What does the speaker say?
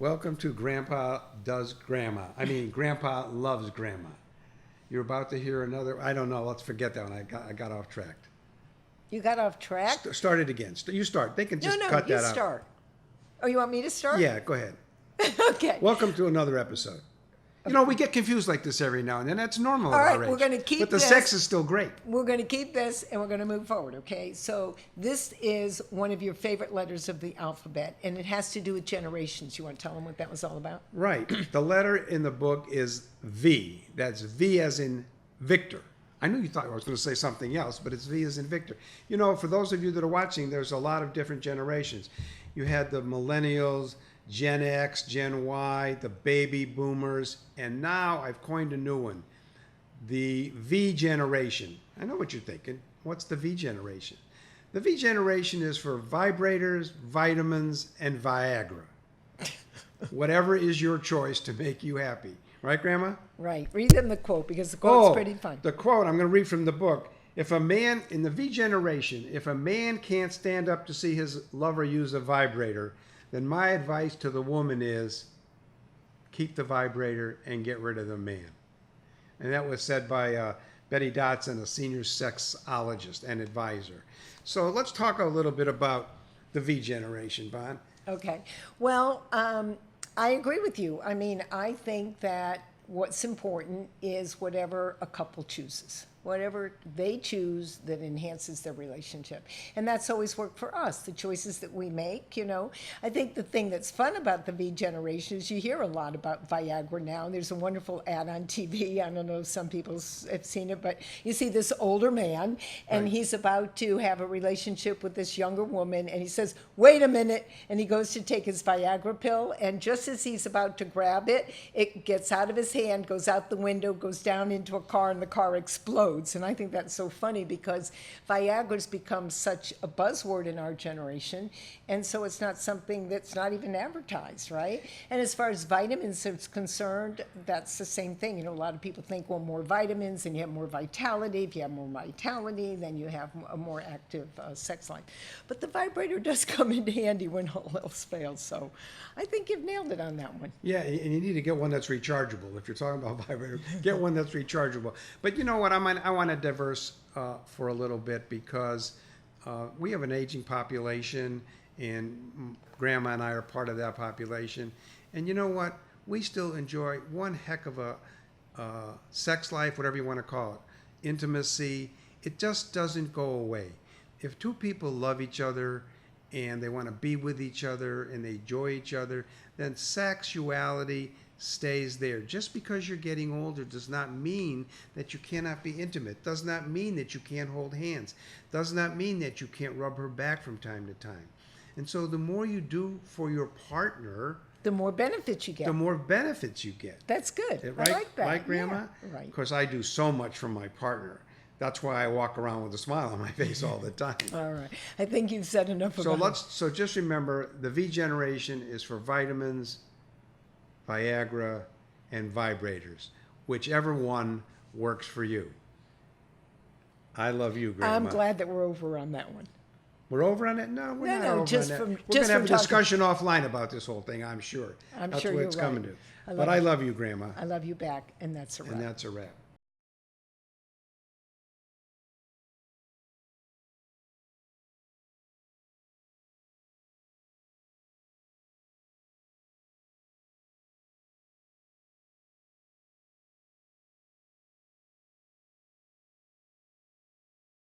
Welcome to Grandpa Does Grandma. Grandpa Loves Grandma. You're about to hear another, I don't know, let's forget that one. I got off track. You got off track? Start it again. You start. They can just No, cut you that out. start. Oh, you want me to start? Yeah, go ahead. Okay. Welcome to another episode. You know, we get confused like this every now and then. That's normal. All at right, our age. we're gonna keep But the this. sex is still great. We're going to keep this and we're going to move forward, okay? So this is one of your favorite letters of the alphabet, and it has to do with generations. You want to tell them what that was all about? Right. The letter in the book is V. That's V as in Victor. I knew you thought I was going to say something else, but it's V as in Victor. You know, for those of you that are watching, there's a lot of different generations. You had the millennials, Gen X, Gen Y, the baby boomers, and now I've coined a new one, the V generation. I know what you're thinking. What's the V generation? The V generation is for vibrators, vitamins, and Viagra. Whatever is your choice to make you happy. Right, Grandma? Right. Read them the quote because the quote's pretty fun. The quote, I'm going to read from the book. If a man, in the V generation, if a man can't stand up to see his lover use a vibrator, then my advice to the woman is keep the vibrator and get rid of the man. And that was said by Betty Dotson, a senior sexologist and advisor. So let's talk a little bit about the V generation, Vaughn. Okay. Well, I agree with you. I mean, I think that what's important is whatever a couple chooses, whatever they choose that enhances their relationship. And that's always worked for us, the choices that we make, you know. I think the thing that's fun about the V generation is you hear a lot about Viagra now. There's a wonderful ad on TV. I don't know if some people have seen it, but you see this older man, and Right. he's about to have a relationship with this younger woman, and he says, wait a minute, and he goes to take his Viagra pill, and just as he's about to grab it, it gets out of his hand, goes out the window, goes down into a car, and the car explodes. And I think that's so funny because Viagra's become such a buzzword in our generation, and so it's not something that's not even advertised, right? And as far as vitamins is concerned, that's the same thing. You know, a lot of people think, well, more vitamins and you have more vitality. If you have more vitality, then you have a more active sex life. But the vibrator does come in handy when all else fails. So I think you've nailed it on that one. Yeah, and you need to get one that's rechargeable. If you're talking about vibrator, get one that's rechargeable. But you know what? I want to diverse for a little bit because we have an aging population, and Grandma and I are part of that population. And you know what? We still enjoy one heck of a sex life, whatever you want to call it, intimacy. It just doesn't go away. If two people love each other and they want to be with each other and they enjoy each other, then sexuality stays there. Just because you're getting older does not mean that you cannot be intimate. Does not mean that you can't hold hands. Does not mean that you can't rub her back from time to time. And so the more you do for your partner, The more benefits you get. the more benefits you get. That's good. Right? I like that. Right, Grandma? Yeah, right. Because I do so much for my partner. That's why I walk around with a smile on my face all the time. All right. I think you've said enough So about it. so just remember, the V generation is for vitamins, Viagra, and vibrators. Whichever one works for you. I love you, Grandma. I'm glad that we're over on that one. We're over on it? No, we're No, not no, over just on that. from- We're just going to have from a talking- discussion offline about this whole thing, I'm sure. I'm That's sure what you're it's right. coming to. I love But I you. love you, Grandma. I love you back, and that's a wrap. And that's a wrap.